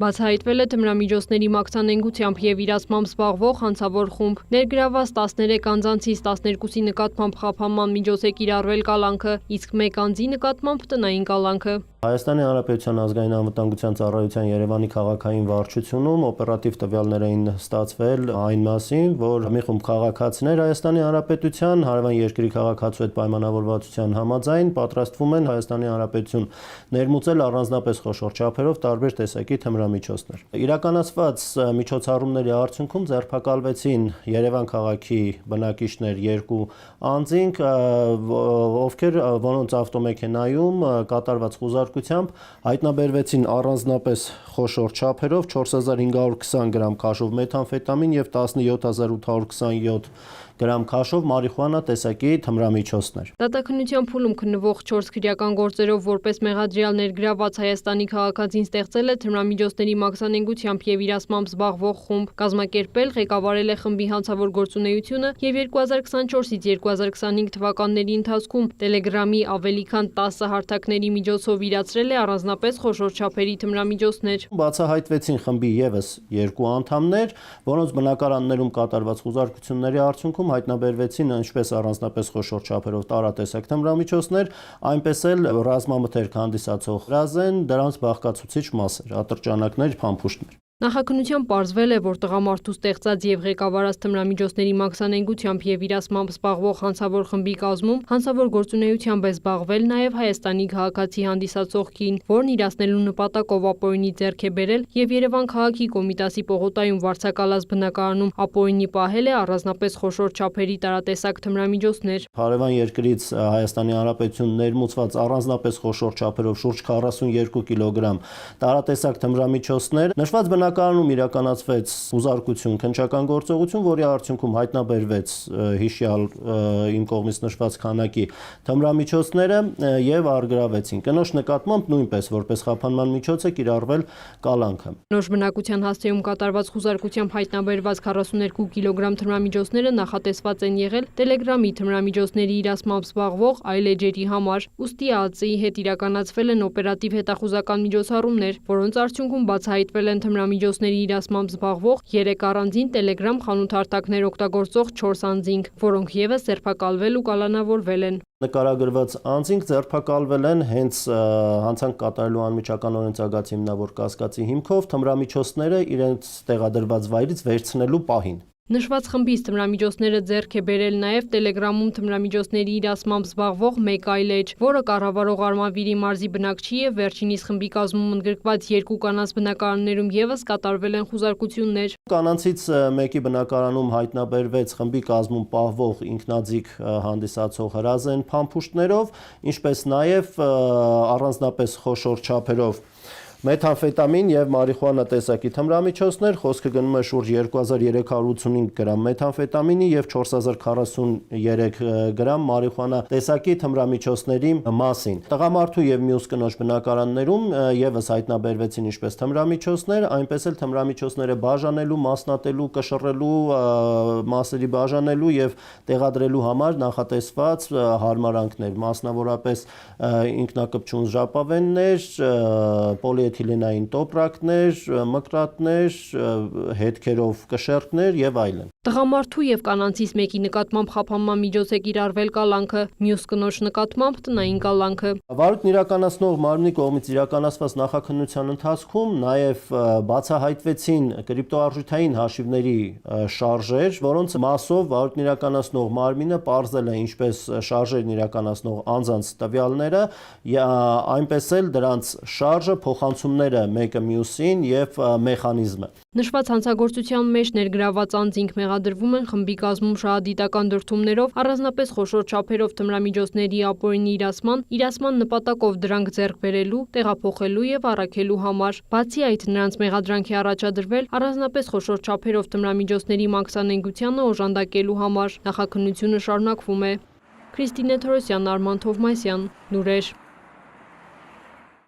Բացահայտվել է թմրամիջոցների մաքսանենգությամբ և իրացմամբ զբաղվող հանցավոր խումբ։ Ներգրավված 13 անձանցից 12-ի նկատմամբ խափանման միջոց է կիրառվել կալանքը, իսկ 1 անձի նկատմամբ տնային կալանքը։ Հայաստանի Հանրապետության ազգային անվտանգության ծառայության Երևանի քաղաքային վարչությունում օպերատիվ տվյալներ էին ստացվել այն մասին, որ մի խումբ քաղաքացիներ Հայաստանի Հանրապետության հարևան երկրի քաղաքացու հետ պայմանավորվածության համաձայն պատրաստվում են Հայաստանի Հանրապետություն ներմուծել առանձնապես խոշոր չափերով տարբեր տեսակի թմրամիջոցներ։ Իրականացված միջոցառումների արդյունքում ձերբակալվեցին Երևան քաղաքի բնակիչներ 2 անձինք, որոնց ավտոմեքենայում կատարված խուզարկությամբ հայտնաբերվեցին առանձնապես խոշոր չափերով 4520 գրամ քաշով մեթամֆետամին և 17827 գրամ քաշով մարիխուանա տեսակի թմրամիջոցներ։ Դատաքննության փուլում քննվող 4 քրեական գործերով որպես մեղադրյալ ներգրավված Հայաստանի քաղաքացին ստեղծել է թմրամիջոցների մաքսանենգությամբ և իրացմամբ զբաղվող խումբ, կազմակերպել, ղեկավարել է խմբի հանցավոր գործունեությունը և 2024-ից 2025 թվականների ընթացքում Տելեգրամի ավելի քան 10 հարթակների միջոցով իրացրել է առանձնապես խոշոր չափերի թմրամիջոցներ։ Բացահայտվեցին խմբի ևս 2 անդամներ, որոնց բնակարաններում կատարված խուզարկությունների արդյունքում հայտնաբերվեցին ինչպես առանձնապես խոշոր չափերով տարատեսակ թմրամիջոցներ, այնպես էլ ռազմամթերք հանդիսացող հրազեն, դրանց բաղկացուցիչ մասեր, ատրճանակներ, փամփուշտներ։ Նախաքննությամբ պարզվել է, որ տղամարդու ստեղծած և ղեկավարած թմրամիջոցների մաքսանենգությամբ և իրացմամբ զբաղվող հանցավոր խմբի կազմում հանցավոր գործունեությամբ է զբաղվել նաև Հայաստանի քաղաքացի հանդիսացող կին, որն իրացնելու նպատակով ապօրինի ձեռք է բերել և Երևան քաղաքի Կոմիտասի պողոտայում վարձակալած բնակարանում ապօրինի պահել է առանձնապես խոշոր չափերի տարատեսակ թմրամիջոցներ։ Հարևան երկրից Հայաստանի Հանրապետություն ներմուծված առանձնապես խոշոր չափերով շուրջ 42 կիլոգրամ տարատեսակ թմրամիջոցներ նշված բնակարանում իրականացվեց խուզարկություն, քննչական գործողություն, որի արդյունքում հայտնաբերվեց հիշյալ իմ կողմից նշված քանակի թմրամիջոցները եւ առգրավեցին։ Կնոջ նկատմամբ նույնպես որպես խափանման միջոց է կիրառվել կալանքը։ Կնոջ բնակության հասցեում կատարված խուզարկությամբ հայտնաբերված 42 կիլոգրամ թմրամիջոցները նախատեսված են եղել Տելեգրամի թմրամիջոցների իրացմամբ զբաղվող այլ էջերի համար։ Ուստի ԱԱԾ-ի հետ իրականացվել են օպերատիվ հետախուզական միջոցառումներ, որոնց արդյունքում բացահայտվել են թմրամիջոցների իրացմամբ զբաղվող 3 առանձին Տելեգրամ խանութ-հարթակներ օգտագործող 4 անձինք, որոնք ևս ձերբակալվել ու կալանավորվել են։ Նկարագրված անձինք ձերբակալվել են հենց հանցանք կատարելու անմիջական օրենսագծի հիմնավոր կասկածի հիմքով թմրամիջոցները իրենց տեղադրված վայրից վերցնելու պահին։ Նշված խմբից թմրամիջոցները ձեռք է բերել նաև Տելեգրամում թմրամիջոցների իրացմամբ զբաղվող մեկ այլ էջ, որը կառավարող Արմավիրի մարզի բնակչի և վերջինիս խմբի կազմում ընդգրկված 2 կանանց բնակարաններում ևս կատարվել են խուզարկություններ։ Կանանցից մեկի բնակարանում հայտնաբերվեց խմբի կազմում պահվող ինքնաձիգ հանդիսացող հրազեն փամփուշտներով, ինչպես նաև առանձնապես խոշոր չափերով մեթամֆետամին և մարիխուանա տեսակի թմրամիջոցներ, խոսքը գնում է շուրջ 2385 գրամ մեթամֆետամինի և 4043 գրամ մարիխուանա տեսակի թմրամիջոցների մասին։ Տղամարդու և մյուս կնոջ բնակարաններում ևս հայտնաբերվեցին ինչպես թմրամիջոցներ, այնպես էլ թմրամիջոցները բաժանելու, մասնատելու, կշռելու, մասերի բաժանելու և տեղադրելու համար նախատեսված հարմարանքներ, մասնավորապես ինքնակպչուն ժապավեններ, պոլիէթիլենային տոպրակներ, մկրատներ, հետքերով կշեռքներ և այլն։ Տղամարդու և կանանցից մեկի նկատմամբ խափանման միջոց է կիրառվել կալանքը, մյուս կնոջ նկատմամբ տնային կալանքը։ Վարույթն իրականացնող մարմնի կողմից իրականացված նախաքննության ընթացքում նաև բացահայտվեցին կրիպտոարժութային հաշիվների շարժեր, որոնց մասով վարույթն իրականացնող մարմինը պարզել է ինչպես շարժերն իրականացնող անձանց տվյալները, այնպես էլ դրանց շարժը, փոխանցումները մեկը մյուսին և մեխանիզմը։ Նշված հանցագործության մեջ ներգրավված անձինք մեղադրվում են խմբի կազմում շահադիտական դրդումներով առանձնապես խոշոր չափերով թմրամիջոցների ապօրինի իրացման նպատակով դրանք ձեռք բերելու, տեղափոխելու և առաքելու համար։ Բացի այդ, նրանց մեղադրանք է առաջադրվել առանձնապես խոշոր չափերով թմրամիջոցների մաքսանենգությանը օժանդակելու համար։ Նախաքննությունը շարունակվում է։ Քրիստինե Թորոսյան, Արման Թովմասյան, լուրեր։